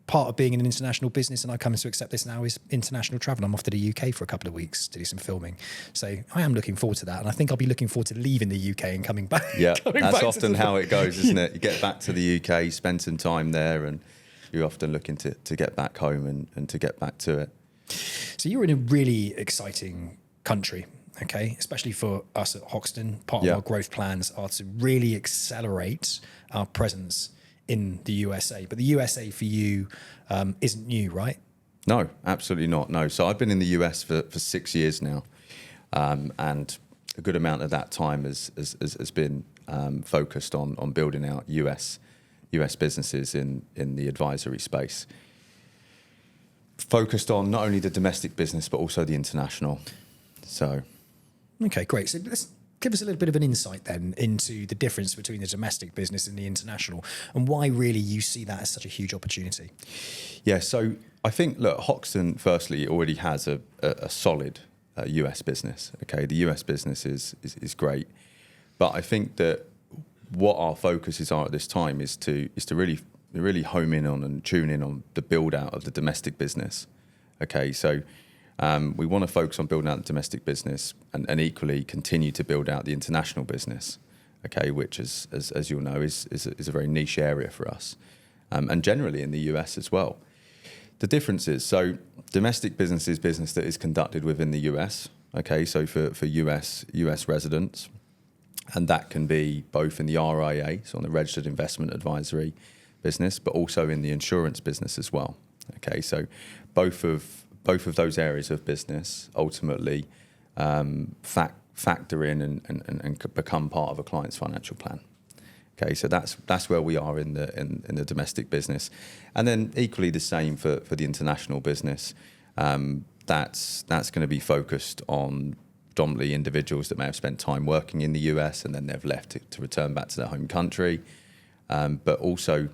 part of being an international business, and I come to accept this now, is international travel. I'm off to the UK for a couple of weeks to do some filming. So I am looking forward to that. And I think I'll be looking forward to leaving the UK and coming back. Yeah, that's often how it goes, isn't it? You get back to the UK, spend some time there, and you're often looking to get back home and to get back to it. So you're in a really exciting country, okay? Especially for us at Hoxton. Part of our growth plans are to really accelerate our presence in the USA. But the USA for you isn't new, right? No, absolutely not. No. So I've been in the US for 6 years now. And a good amount of that time has been focused on building out US businesses in the advisory space. Focused on not only the domestic business, but also the international. So. Okay, great. So let's give us a little bit of an insight then into the difference between the domestic business and the international, and why really you see that as such a huge opportunity. Yeah, so I think, look, Hoxton, firstly, already has a solid US business. Okay, the US business is great. But I think that what our focuses are at this time is to really home in on and tune in on the build out of the domestic business. Okay, so we want to focus on building out the domestic business and equally continue to build out the international business, okay, which as you'll know is a very niche area for us, and generally in the US as well. The difference is, so domestic business is business that is conducted within the US, okay, so for US residents, and that can be both in the RIA, so on the Registered Investment Advisory business, but also in the insurance business as well, okay, so both of those areas of business ultimately factor in and become part of a client's financial plan. Okay, so that's where we are in the domestic business, and then equally the same for the international business. That's going to be focused on predominantly individuals that may have spent time working in the US and then they've left to return back to their home country, but also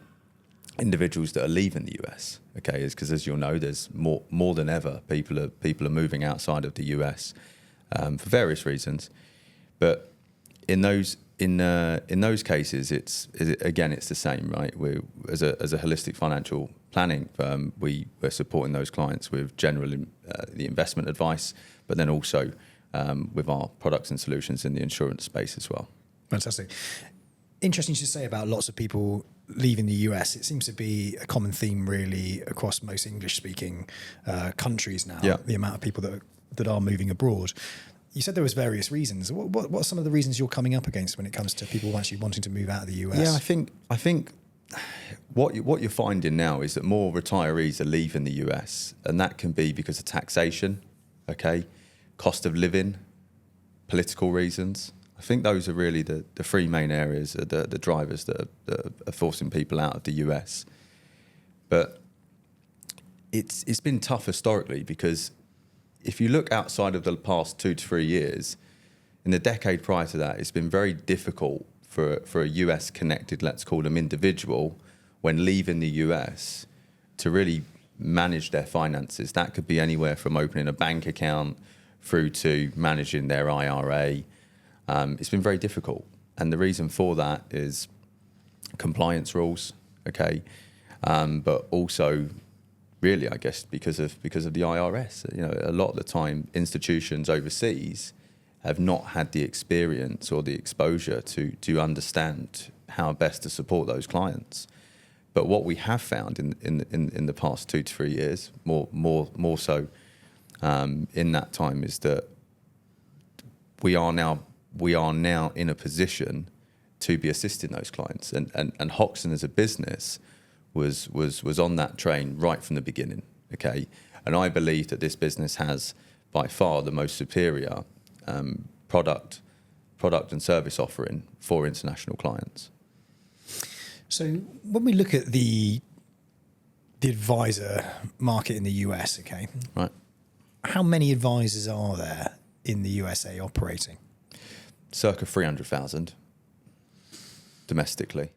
individuals that are leaving the US. Okay, because as you'll know, there's more than ever people are moving outside of the US for various reasons. But in those cases, it's the same, right? We as a holistic financial planning firm, we're supporting those clients with generally the investment advice, but then also with our products and solutions in the insurance space as well. Fantastic. Interesting to say about lots of people leaving the US. It seems to be a common theme really across most English-speaking countries now, the amount of people that are moving abroad. You said there was various reasons. What are some of the reasons you're coming up against when it comes to people actually wanting to move out of the US? Yeah, I think what you're finding now is that more retirees are leaving the US, and that can be because of taxation, okay, cost of living, political reasons. I think those are really the three main areas, the drivers that are forcing people out of the US. But it's been tough historically, because if you look outside of the past 2 to 3 years, in the decade prior to that, it's been very difficult for a US connected, let's call them individual, when leaving the US to really manage their finances. That could be anywhere from opening a bank account through to managing their IRA. It's been very difficult, and the reason for that is compliance rules, okay, but also really, I guess, because of the IRS. You know, a lot of the time, institutions overseas have not had the experience or the exposure to understand how best to support those clients. But what we have found in the past 2 to 3 years, more so in that time, is that we are now in a position to be assisting those clients, and Hoxton as a business was on that train right from the beginning. Okay, and I believe that this business has by far the most superior product and service offering for international clients. So when we look at the advisor market in the US, okay, right, how many advisors are there in the USA operating? Circa 300,000 domestically.